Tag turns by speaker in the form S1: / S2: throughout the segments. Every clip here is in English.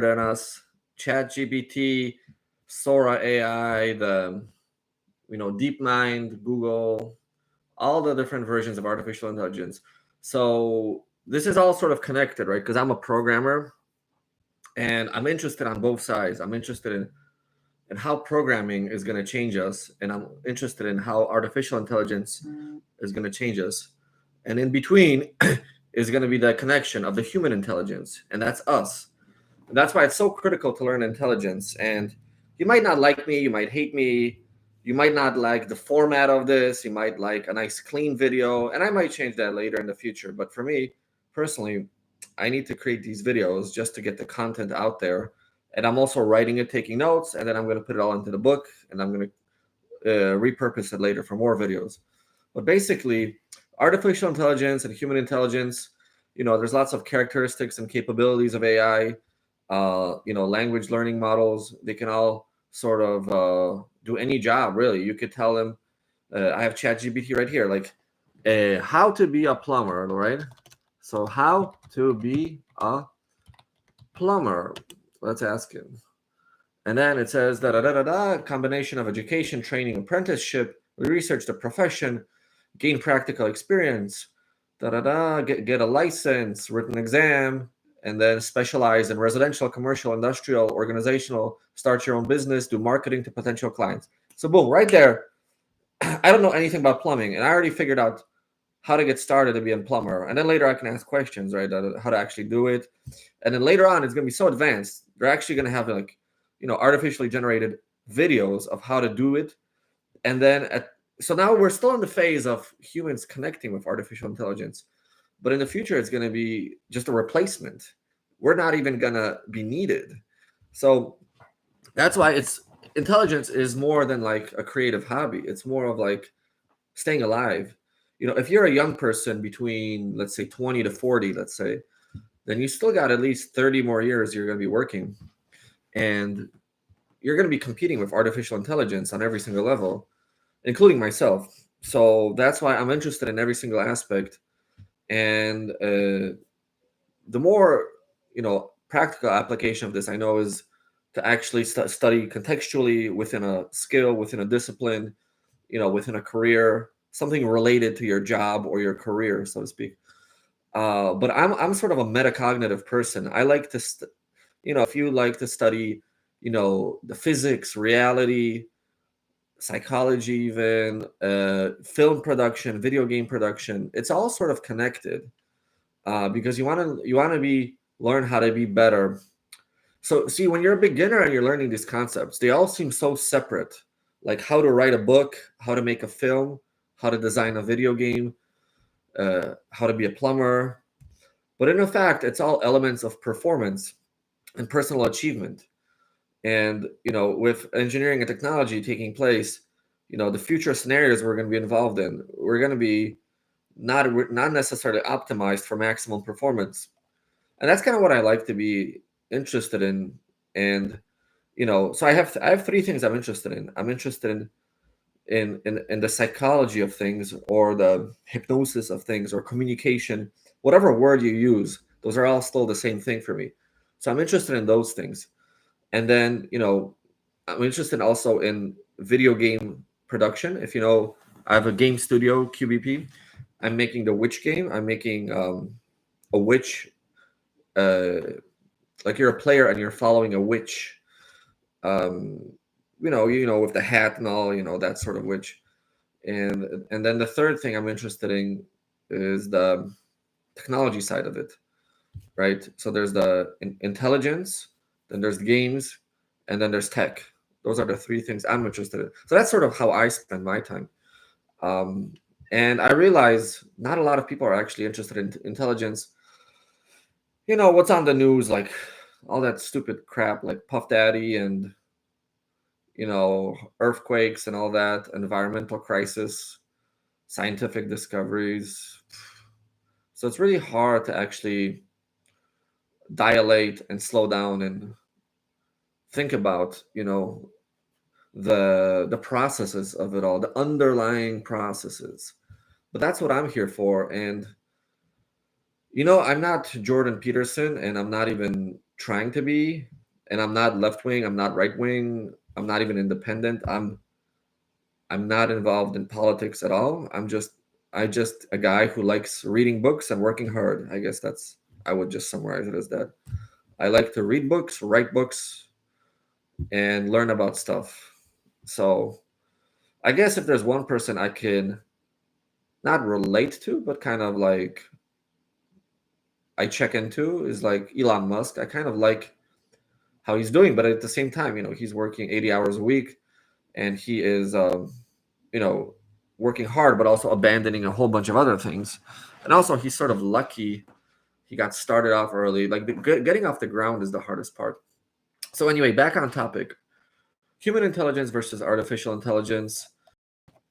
S1: than us. ChatGPT, Sora AI, the DeepMind, Google, all the different versions of artificial intelligence. So this is all sort of connected, right? Because I'm a programmer and I'm interested on both sides. I'm interested in how programming is going to change us, and I'm interested in how artificial intelligence is going to change us. And in between is going to be the connection of the human intelligence, and that's us. And that's why it's so critical to learn intelligence. And you might not like me, you might hate me, you might not like the format of this, you might like a nice clean video, and I might change that later in the future. But for me personally, I need to create these videos just to get the content out there. And I'm also writing it, taking notes, and then I'm going to put it all into the book, and I'm going to repurpose it later for more videos. But basically, artificial intelligence and human intelligence, there's lots of characteristics and capabilities of AI. Language learning models, they can all sort of do any job, really. You could tell them, I have ChatGPT right here, like how to be a plumber, right? So how to be a plumber, let's ask him. And then it says combination of education, training, apprenticeship. We research the profession, gain practical experience, get a license, written exam, and then specialize in residential, commercial, industrial, organizational, start your own business, do marketing to potential clients. So boom, right there. I don't know anything about plumbing, and I already figured out how to get started to be a plumber. And then later I can ask questions, right? How to actually do it. And then later on, it's going to be so advanced. They're actually going to have artificially generated videos of how to do it. And then so now we're still in the phase of humans connecting with artificial intelligence. But in the future, it's going to be just a replacement. We're not even going to be needed. So that's why intelligence is more than like a creative hobby. It's more of like staying alive. If you're a young person between, let's say, 20 to 40, let's say, then you still got at least 30 more years you're going to be working. And you're going to be competing with artificial intelligence on every single level, including myself. So that's why I'm interested in every single aspect. And the more, practical application of this I know is to actually study contextually within a skill, within a discipline, within a career, something related to your job or your career, so to speak. But I'm sort of a metacognitive person. I like to, if you like to study, the physics, reality, psychology, even film production, video game production, it's all sort of connected because you want to learn how to be better. So see, when you're a beginner and you're learning these concepts, they all seem so separate, like how to write a book, how to make a film, how to design a video game, how to be a plumber. But in fact, it's all elements of performance and personal achievement. And, with engineering and technology taking place, the future scenarios we're going to be involved in, we're going to be not necessarily optimized for maximum performance. And that's kind of what I like to be interested in. And, so I have three things I'm interested in. I'm interested in the psychology of things, or the hypnosis of things, or communication, whatever word you use, those are all still the same thing for me. So I'm interested in those things. And then, I'm interested also in video game production. If I have a game studio, QBP. I'm making the Witch game. I'm making a witch, like you're a player and you're following a witch. With the hat and all, that sort of witch. And then the third thing I'm interested in is the technology side of it, right? So there's the intelligence, then there's games, and then there's tech. Those are the three things I'm interested in. So that's sort of how I spend my time. And I realize not a lot of people are actually interested in intelligence. What's on the news, like all that stupid crap, like Puff Daddy and, earthquakes and all that, environmental crisis, scientific discoveries. So it's really hard to actually dilate and slow down and think about, the processes of it all, the underlying processes. But that's what I'm here for. And I'm not Jordan Peterson, and I'm not even trying to be, and I'm not left wing, I'm not right wing, I'm not even independent. I'm not involved in politics at all. I just a guy who likes reading books and working hard. I guess that's I would just summarize it as that. I like to read books, write books, and learn about stuff. So I guess if there's one person I can not relate to, but kind of like I check into is like Elon Musk. I kind of like how he's doing, but at the same time, he's working 80 hours a week, and he is, you know, working hard, but also abandoning a whole bunch of other things. And also, he's sort of lucky. He got started off early. Like getting off the ground is the hardest part. So anyway, back on topic: human intelligence versus artificial intelligence.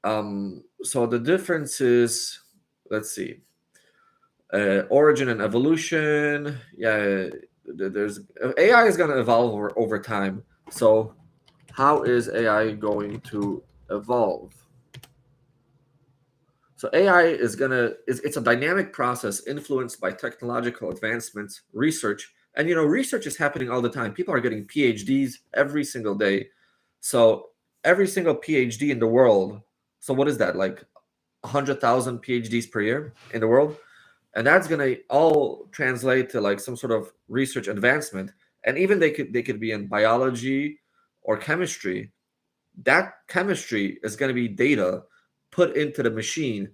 S1: So the difference is, let's see, origin and evolution. Yeah, there's AI is going to evolve over time. So how is AI going to evolve? So AI is it's a dynamic process influenced by technological advancements, research, and research is happening all the time. People are getting PhDs every single day. So every single PhD in the world. So what is that, like 100,000 PhDs per year in the world? And that's gonna all translate to like some sort of research advancement. And even they could be in biology or chemistry. That chemistry is going to be data put into the machine,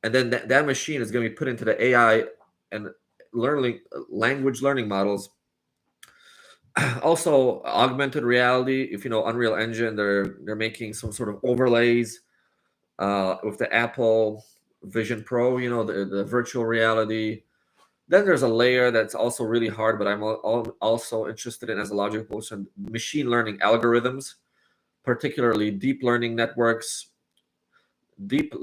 S1: and then that machine is going to be put into the AI and learning language learning models. Also, augmented reality. If you know Unreal Engine, they're making some sort of overlays with the Apple Vision Pro. The virtual reality. Then there's a layer that's also really hard, but I'm also interested in as a logical solution: machine learning algorithms, particularly deep learning networks, deep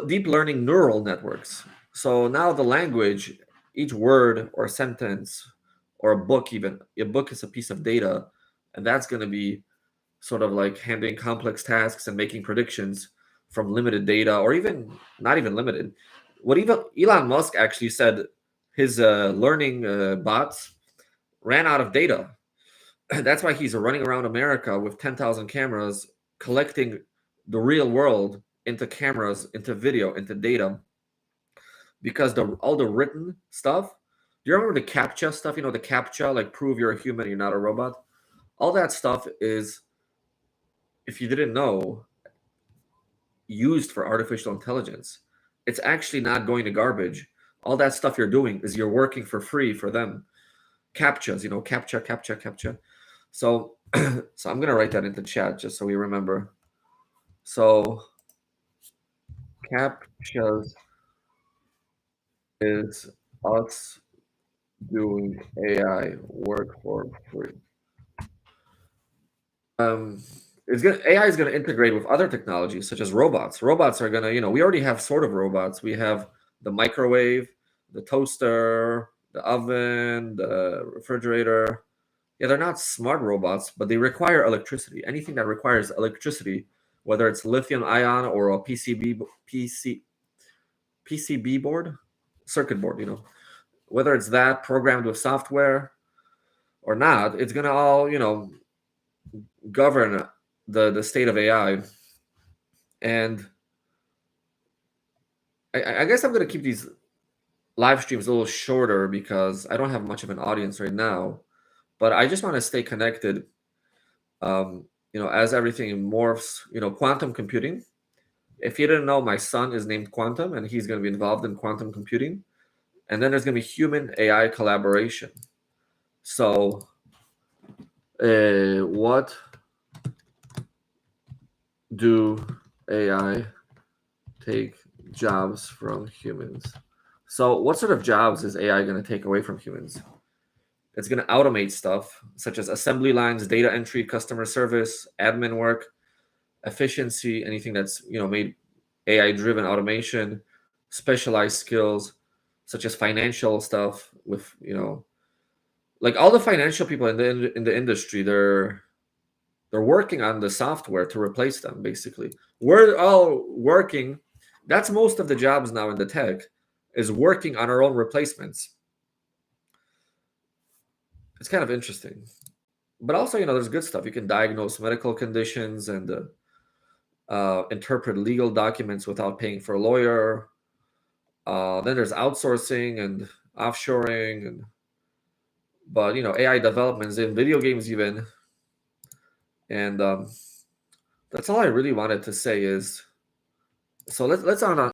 S1: deep learning neural networks. So now the language, each word or sentence or a book, even a book is a piece of data, and that's going to be sort of like handling complex tasks and making predictions from limited data, or even not even limited. What even Elon Musk actually said, his learning bots ran out of data. That's why he's running around America with 10,000 cameras, collecting the real world into cameras, into video, into data, because all the written stuff. Do you remember the CAPTCHA stuff? The CAPTCHA, like prove you're a human, you're not a robot. All that stuff is, if you didn't know, used for artificial intelligence. It's actually not going to garbage. All that stuff you're doing is you're working for free for them. CAPTCHAs, CAPTCHA, CAPTCHA, CAPTCHA. So, so I'm gonna write that into chat just so we remember. So, CAPTCHAs is us doing AI work for free. AI is going to integrate with other technologies such as robots. Robots are going to, we already have sort of robots. We have the microwave, the toaster, the oven, the refrigerator. Yeah, they're not smart robots, but they require electricity. Anything that requires electricity, whether it's lithium ion or a PCB board, circuit board, whether it's that programmed with software or not, it's going to all, govern the state of AI. And I guess I'm going to keep these live streams a little shorter because I don't have much of an audience right now, but I just want to stay connected. As everything morphs, quantum computing. If you didn't know, my son is named Quantum, and he's going to be involved in quantum computing. And then there's going to be human AI collaboration. So, what do AI take jobs from humans? So, what sort of jobs is AI going to take away from humans? It's going to automate stuff such as assembly lines, data entry, customer service, admin work, efficiency, anything that's made AI-driven automation, specialized skills such as financial stuff with like all the financial people in the industry, they're working on the software to replace them. Basically, we're all working. That's most of the jobs now in the tech, is working on our own replacements. it's kind of interesting. But also, there's good stuff. You can diagnose medical conditions and interpret legal documents without paying for a lawyer. Then there's outsourcing and offshoring, but AI developments in video games even. And that's all I really wanted to say is, so let's on